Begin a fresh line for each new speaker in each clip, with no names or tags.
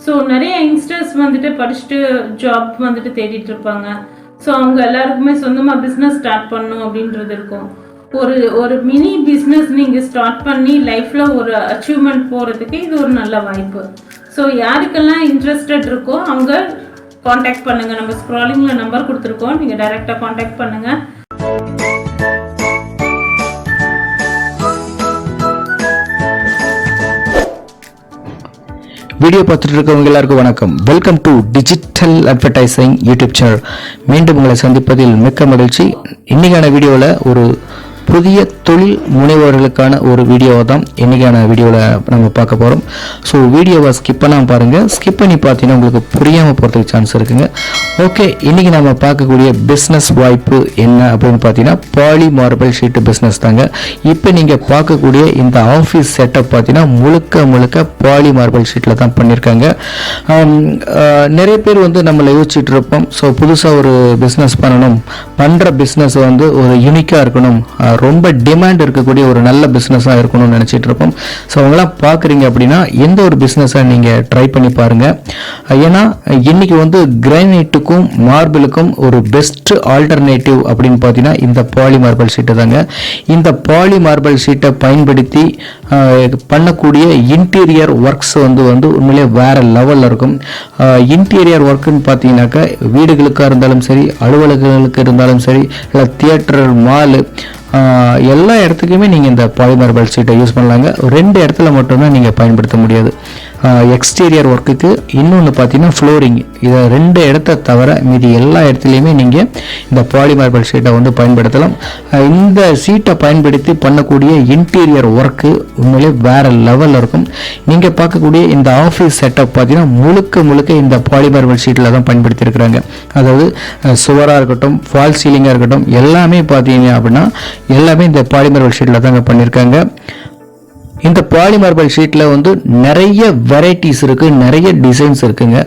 So நிறைய youngsters வந்துட்டு படிச்சுட்டு ஜாப் வந்துட்டு தேடிட்டு இருப்பாங்க. ஸோ அவங்க எல்லாருக்குமே சொந்தமாக பிஸ்னஸ் ஸ்டார்ட் பண்ணணும் அப்படின்றது இருக்கும். ஒரு மினி பிஸ்னஸ் நீங்கள் ஸ்டார்ட் பண்ணி லைஃப்பில் ஒரு அச்சீவ்மெண்ட் போகிறதுக்கு இது ஒரு நல்ல வாய்ப்பு. ஸோ யாருக்கெல்லாம் இன்ட்ரெஸ்டட் இருக்கோ அவங்க காண்டாக்ட் பண்ணுங்கள். நம்ம ஸ்க்ராலிங்கில் நம்பர் கொடுத்துருக்கோம், நீங்கள் டைரெக்டாக காண்டாக்ட் பண்ணுங்கள்.
வீடியோ பார்த்துட்டு இருக்கவங்க எல்லாருக்கும் வணக்கம். Welcome to digital advertising YouTube channel. மீண்டும் உங்களை சந்திப்பதில் மிக்க மகிழ்ச்சி. இன்னைக்கான வீடியோவில் ஒரு புதிய தொழில் முனைவோர்களுக்கான ஒரு வீடியோவை தான் இன்றைக்கான வீடியோவில் நம்ம பார்க்க போகிறோம். ஸோ வீடியோவை ஸ்கிப் பண்ணாமல் பாருங்கள். ஸ்கிப் பண்ணி பார்த்தீங்கன்னா உங்களுக்கு புரியாமல் போகிறதுக்கு சான்ஸ் இருக்குங்க. ஓகே, இன்றைக்கி நம்ம பார்க்கக்கூடிய பிஸ்னஸ் வாய்ப்பு என்ன அப்படின்னு பார்த்தீங்கன்னா பாலி மார்பிள் ஷீட்டு பிஸ்னஸ் தாங்க. இப்போ நீங்கள் பார்க்கக்கூடிய இந்த ஆஃபீஸ் செட்டப் பார்த்தீங்கன்னா முழுக்க பாலி மார்பிள் ஷீட்டில் தான் பண்ணியிருக்காங்க. நிறைய பேர் வந்து நம்மளை யோசிச்சுட்டு இருப்போம். ஸோ புதுசாக ஒரு பிஸ்னஸ் பண்ணணும், பண்ணுற பிஸ்னஸ் வந்து ஒரு யூனிக்காக இருக்கணும், ரொம்ப டிமாண்ட் இருக்கக்கூடிய ஒரு நல்ல பிஸ்னஸாக இருக்கணும்னு நினச்சிட்டு இருப்போம். ஸோ அவங்களாம் பார்க்குறீங்க அப்படின்னா எந்த ஒரு பிஸ்னஸை நீங்கள் ட்ரை பண்ணி பாருங்கள். ஏன்னா இன்னைக்கு வந்து கிரானைட்டுக்கும் மார்பிளுக்கும் ஒரு பெஸ்ட் ஆல்டர்னேட்டிவ் அப்படின்னு பார்த்தீங்கன்னா இந்த பாலி மார்பிள் ஷீட்டு தாங்க. இந்த பாலி மார்பிள் ஷீட்டை பயன்படுத்தி பண்ணக்கூடிய இன்டீரியர் ஒர்க்ஸ் வந்து உண்மையிலே வேற லெவலில் இருக்கும். இன்டீரியர் ஒர்க்குன்னு பார்த்தீங்கன்னாக்கா வீடுகளுக்காக இருந்தாலும் சரி, அலுவலகங்களுக்கு இருந்தாலும் சரி, இல்லை தியேட்டர், மாலு, எல்லா இடத்துக்குமே நீங்கள் இந்த பாலி மார்பிள் ஷீட்டை யூஸ் பண்ணலாங்க. 2 இடத்துல மட்டும்தான் நீங்கள் பயன்படுத்த முடியாது. எக்ஸ்டீரியர் ஒர்க்குக்கு, இன்னொன்று பார்த்தீங்கன்னா ஃப்ளோரிங். இதை 2 இடத்த தவிர மீதி எல்லா இடத்துலையுமே நீங்கள் இந்த பாலி மார்பிள் ஷீட்டை வந்து பயன்படுத்தலாம். இந்த ஷீட்டை பயன்படுத்தி பண்ணக்கூடிய இன்டீரியர் ஒர்க்கு உண்மையிலே வேறு லெவலில் இருக்கும். நீங்கள் பார்க்கக்கூடிய இந்த ஆஃபீஸ் செட்டப் பார்த்தீங்கன்னா முழுக்க இந்த பாலி மார்பிள் ஷீட்டில் தான் பயன்படுத்தியிருக்கிறாங்க. அதாவது சுவராக இருக்கட்டும், ஃபால் சீலிங்காக இருக்கட்டும், எல்லாமே பார்த்தீங்க அப்படின்னா எல்லாமே இந்த பாலி மார்பிள் ஷீட்டில் தாங்க பண்ணியிருக்காங்க. இந்த பாலி மார்பிள் ஷீட்டில் வந்து நிறைய வெரைட்டிஸ் இருக்குது, நிறைய டிசைன்ஸ் இருக்குங்க.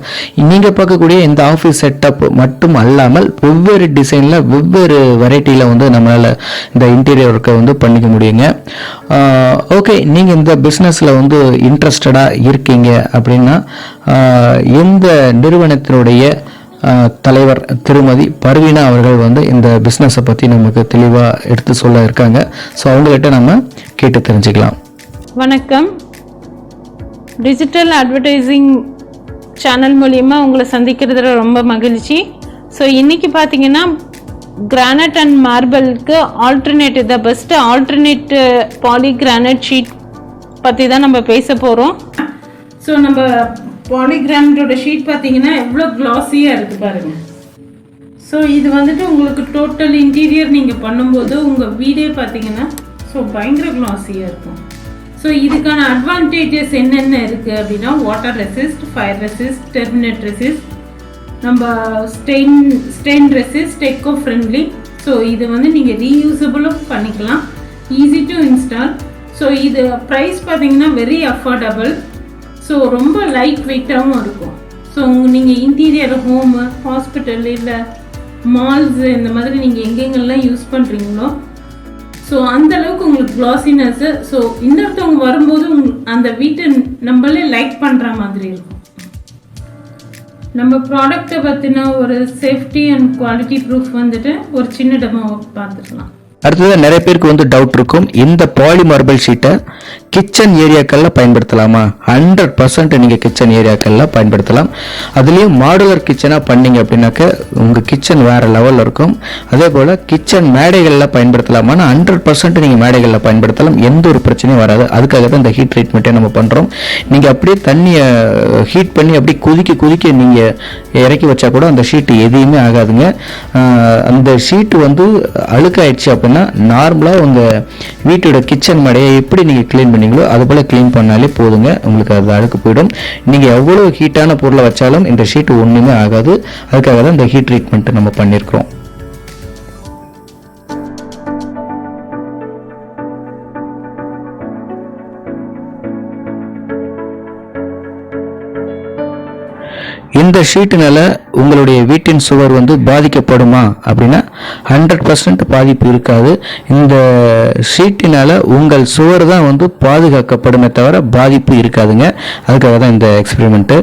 நீங்கள் பார்க்கக்கூடிய இந்த ஆஃபீஸ் செட்டப் மட்டும் அல்லாமல் வெவ்வேறு டிசைனில் வெவ்வேறு வெரைட்டியில் வந்து நம்மளால் இந்த இன்டீரியர் ஒர்க்கை வந்து பண்ணிக்க முடியுங்க. ஓகே, நீங்கள் இந்த பிஸ்னஸில் வந்து இன்ட்ரெஸ்டடாக இருக்கீங்க அப்படின்னா இந்த நிறுவனத்தினுடைய தலைவர் திருமதி பர்வீனா அவர்கள் வந்து இந்த பிஸ்னஸை பற்றி நமக்கு தெளிவாக எடுத்து சொல்ல இருக்காங்க. ஸோ அவங்ககிட்ட நம்ம கேட்டு தெரிஞ்சுக்கலாம்.
வணக்கம். டிஜிட்டல் அட்வர்டைசிங் சேனல் மூலிமா உங்களை சந்திக்கிறதுல ரொம்ப மகிழ்ச்சி. ஸோ இன்றைக்கி பார்த்தீங்கன்னா கிரானைட் அண்ட் மார்பிளுக்கு alternative, the best alternate poly granite sheet பற்றி தான் நம்ம பேச போகிறோம். ஸோ நம்ம பாலி கிரானைட்டோட ஷீட் பார்த்தீங்கன்னா எவ்வளோ க்ளாஸியாக இருக்குது பாருங்கள். ஸோ இது வந்துட்டு உங்களுக்கு டோட்டல் இன்டீரியர் நீங்கள் பண்ணும்போது உங்கள் வீடே பார்த்தீங்கன்னா ஸோ பயங்கர க்ளாஸியாக இருக்கும். ஸோ இதுக்கான அட்வான்டேஜஸ் என்னென்ன இருக்குது அப்படின்னா water resist, fire resist, terminate resist, நம்ம stain resist, eco friendly. So இது வந்து நீங்கள் ரீயூசபிளும் பண்ணிக்கலாம், ஈஸி டு இன்ஸ்டால். ஸோ இது ப்ரைஸ் பார்த்தீங்கன்னா வெரி அஃபோர்டபுள். ஸோ ரொம்ப லைட் வெயிட்டாகவும் இருக்கும். ஸோ நீங்கள் இன்டீரியர் ஹோமு, ஹாஸ்பிட்டல், இல்லை மால்ஸ், இந்த மாதிரி நீங்கள் எங்கெங்கெல்லாம் யூஸ் பண்ணுறீங்களோ ஸோ அந்தளவுக்கு உங்களுக்கு க்ளாஸினஸ்ஸு. ஸோ இன்னொருத்தவங்க வரும்போது அந்த வீட்டை நம்மளே லைக் பண்ணுற மாதிரி இருக்கும். நம்ம ப்ராடக்டை பற்றின ஒரு சேஃப்டி அண்ட் குவாலிட்டி ப்ரூஃப் வந்துட்டு ஒரு சின்ன டெமோ பார்த்துக்கலாம்.
அடுத்தது நிறைய பேருக்கு வந்து டவுட் இருக்கும், இந்த பாலி மார்பிள் ஷீட்டை கிச்சன் ஏரியாக்களில் பயன்படுத்தலாமா? 100% நீங்கள் கிச்சன் ஏரியாக்களில் பயன்படுத்தலாம். அதுலேயும் மாடுலர் கிச்சனாக பண்ணிங்க அப்படின்னாக்க உங்கள் கிச்சன் வேறு லெவலில் இருக்கும். அதே போல் கிச்சன் மேடைகளில் பயன்படுத்தலாமான்னு 100% நீங்கள் மேடைகளில் பயன்படுத்தலாம், எந்த ஒரு பிரச்சனையும் வராது. அதுக்காக தான் இந்த ஹீட் ட்ரீட்மெண்ட்டே நம்ம பண்ணுறோம். நீங்கள் அப்படியே தண்ணியை ஹீட் பண்ணி அப்படியே கொதிக்க நீங்கள் இறக்கி வச்சா கூட அந்த ஷீட்டு எதையுமே ஆகாதுங்க. அந்த ஷீட்டு வந்து அழுக்காயிடுச்சு அப்படின்னா நார்மலாக உங்கள் வீட்டோட கிச்சன் மேடையை எப்படி நீங்கள் க்ளீன் பண்ணீங்களோ அது போல் க்ளீன் பண்ணாலே போதுங்க, உங்களுக்கு அது அழுக்கு போயிடும். நீங்கள் எவ்வளோ ஹீட்டான பொருளை வச்சாலும் இந்த ஷீட்டு ஒன்றுமே ஆகாது. அதுக்காக தான் இந்த ஹீட் ட்ரீட்மெண்ட்டு நம்ம பண்ணியிருக்கிறோம். இந்த ஷீட்டுனால உங்களுடைய வீட்டின் சுவர் வந்து பாதிக்கப்படுமா அப்படின்னா 100% பாதிப்பு இருக்காது. இந்த ஷீட்டினால உங்கள் சுவர் தான் வந்து பாதுகாக்கப்படுமே தவிர பாதிப்பு இருக்காதுங்க. அதுக்காக தான் இந்த எக்ஸ்பெரிமெண்ட்டு.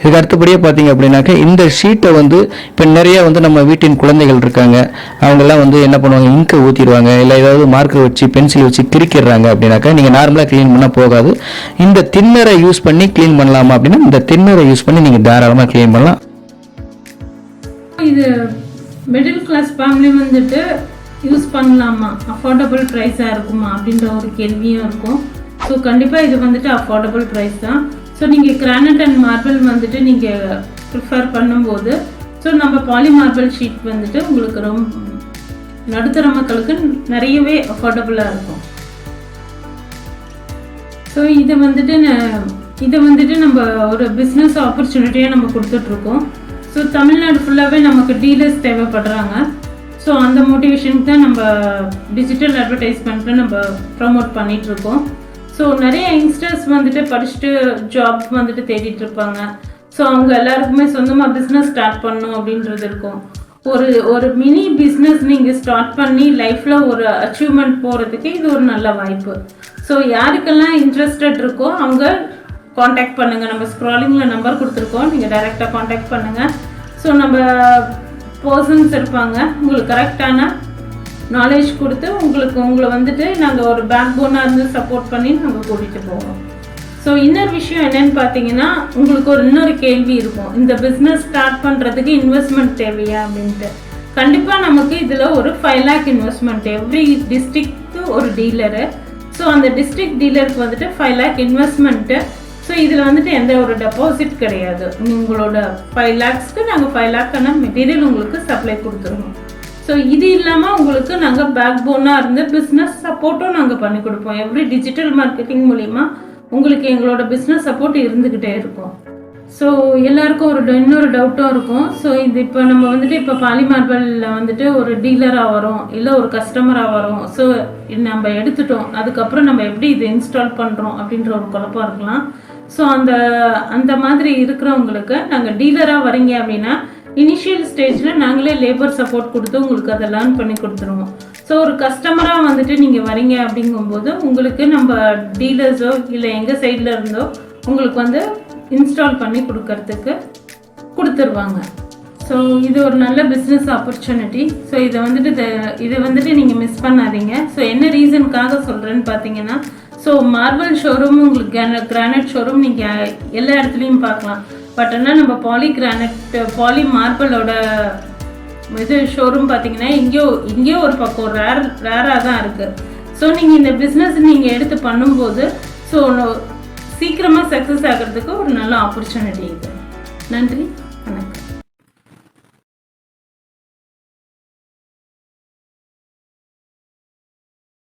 இதுக்கு அடுத்தபடியாக பார்த்தீங்க அப்படின்னாக்கா இந்த ஷீட்டை வந்து இப்போ நிறைய வந்து நம்ம வீட்டின் குழந்தைகள் இருக்காங்க, அவங்கெல்லாம் வந்து என்ன பண்ணுவாங்க, இங்கை ஊற்றிடுவாங்க, இல்லை ஏதாவது மார்க்கர் வச்சு பென்சில் வச்சு கிரிக்கிறாங்க அப்படின்னாக்கா நீங்கள் நார்மலாக க்ளீன் பண்ணால் போகாது. இந்த தின்னரை யூஸ் பண்ணி க்ளீன் பண்ணலாமா அப்படின்னா இந்த தின்னரை யூஸ் பண்ணி நீங்கள் தாராளமாக க்ளீன் பண்ணலாம்.
இது மிடில் கிளாஸ் ஃபேமிலி வந்துட்டு யூஸ் பண்ணலாமா, அஃபோர்டபுள் ப்ரைஸாக இருக்குமா அப்படின்ற ஒரு கேள்வியும் இருக்கும். ஸோ கண்டிப்பாக இது வந்துட்டு அஃபோர்டபுள் ப்ரைஸ் தான். ஸோ நீங்கள் கிரானைட் அண்ட் மார்பிள் வந்துட்டு நீங்கள் ப்ரிஃபர் பண்ணும்போது ஸோ நம்ம பாலி மார்பிள் ஷீட் வந்துட்டு உங்களுக்கு ரொம்ப நடுத்தர மக்களுக்கு நிறையவே அஃபோர்டபுளாக இருக்கும். ஸோ இதை வந்துட்டு நம்ம ஒரு பிஸ்னஸ் ஆப்பர்ச்சுனிட்டியாக நம்ம கொடுத்துட்ருக்கோம். ஸோ தமிழ்நாடு ஃபுல்லாகவே நமக்கு டீலர்ஸ் தேவைப்படுறாங்க. ஸோ அந்த மோட்டிவேஷனுக்கு தான் நம்ம டிஜிட்டல் அட்வர்டைஸ்மெண்ட்டை நம்ம ப்ரமோட் பண்ணிகிட்ருக்கோம். ஸோ நிறைய யங்ஸ்டர்ஸ் வந்துட்டு படிச்சுட்டு ஜாப் வந்துட்டு தேடிட்டு இருப்பாங்க. ஸோ அவங்க எல்லாருக்குமே சொந்தமாக பிஸ்னஸ் ஸ்டார்ட் பண்ணணும் அப்படின்றது இருக்கும். ஒரு மினி பிஸ்னஸ் நீங்கள் ஸ்டார்ட் பண்ணி லைஃப்பில் ஒரு அச்சீவ்மெண்ட் போகிறதுக்கு இது ஒரு நல்ல வாய்ப்பு. ஸோ யாருக்கெல்லாம் இன்ட்ரெஸ்டட் இருக்கோ அவங்க காண்டாக்ட் பண்ணுங்கள். நம்ம ஸ்க்ராலிங்கில் நம்பர் கொடுத்துருக்கோம், நீங்கள் டைரெக்டாக காண்டாக்ட் பண்ணுங்கள். ஸோ நம்ம பர்சன்ஸ் இருப்பாங்க, உங்களுக்கு கரெக்டான நாலேஜ் கொடுத்து உங்களை வந்துட்டு நாங்கள் ஒரு பேக் போனாக இருந்து சப்போர்ட் பண்ணி நாங்கள் கூட்டிகிட்டு போவோம். ஸோ இன்னொரு விஷயம் என்னன்னு பார்த்தீங்கன்னா, உங்களுக்கு இன்னொரு கேள்வி இருக்கும், இந்த பிஸ்னஸ் ஸ்டார்ட் பண்ணுறதுக்கு இன்வெஸ்ட்மெண்ட் தேவையா அப்படின்ட்டு. கண்டிப்பாக நமக்கு இதில் ஒரு 5 lakh இன்வெஸ்ட்மெண்ட், எவ்ரி டிஸ்ட்ரிக்ட்டு ஒரு டீலரு. ஸோ அந்த டிஸ்ட்ரிக்ட் டீலருக்கு வந்துட்டு 5 lakh இன்வெஸ்ட்மெண்ட்டு. ஸோ இதில் வந்துட்டு எந்த ஒரு டெபாசிட் கிடையாது. உங்களோட 5 lakhsக்கு நாங்கள் 5 lakh மெட்டீரியல் உங்களுக்கு சப்ளை கொடுத்துருவோம். ஸோ இது இல்லாமல் உங்களுக்கு நாங்கள் பேக் போனாக இருந்து பிஸ்னஸ் சப்போர்ட்டும் நாங்கள் பண்ணி கொடுப்போம். எவ்ரி டிஜிட்டல் மார்க்கெட்டிங் மூலிமா உங்களுக்கு எங்களோட பிஸ்னஸ் சப்போர்ட் இருந்துக்கிட்டே இருக்கும். ஸோ எல்லாருக்கும் இன்னொரு டவுட்டும் இருக்கும். ஸோ இது இப்போ நம்ம வந்துட்டு இப்போ பாலி மார்பிளில் வந்துட்டு ஒரு டீலராக வரோம், இல்லை ஒரு கஸ்டமராக வரோம். ஸோ நம்ம எடுத்துட்டோம், அதுக்கப்புறம் நம்ம எப்படி இதை இன்ஸ்டால் பண்ணுறோம் அப்படின்ற ஒரு குழப்பம் இருக்கலாம். ஸோ அந்த மாதிரி இருக்கிறவங்களுக்கு நாங்கள் டீலராக வரீங்க அப்படின்னா இனிஷியல் ஸ்டேஜில் நாங்களே லேபர் சப்போர்ட் கொடுத்து உங்களுக்கு அதை லேர்ன் பண்ணி கொடுத்துருவோம். ஸோ ஒரு கஸ்டமராக வந்துட்டு நீங்கள் வரீங்க அப்படிங்கும்போது உங்களுக்கு நம்ம டீலர்ஸோ இல்லை எங்கள் சைடில் இருந்தோ உங்களுக்கு வந்து இன்ஸ்டால் பண்ணி கொடுத்துருவாங்க. ஸோ இது ஒரு நல்ல பிஸ்னஸ் ஆப்பர்ச்சுனிட்டி. ஸோ இதை வந்துட்டு நீங்கள் மிஸ் பண்ணாதீங்க. ஸோ என்ன ரீசனுக்காக சொல்கிறேன்னு பார்த்தீங்கன்னா, ஸோ மார்பிள் ஷோரூம் உங்களுக்கு கிரானைட் ஷோரூம் நீங்கள் எல்லா இடத்துலையும் பார்க்கலாம். பட் ஆனால் நம்ம பாலி மார்பிளோட இது ஷோரூம் பார்த்தீங்கன்னா இங்கேயோ ஒரு பக்கம் ரேராக தான் இருக்குது. ஸோ நீங்கள் இந்த பிஸ்னஸ் நீங்கள் எடுத்து பண்ணும்போது ஸோ சீக்கிரமாக சக்ஸஸ் ஆகிறதுக்கு ஒரு நல்ல ஆப்பர்ச்சுனிட்டி இது. நன்றி.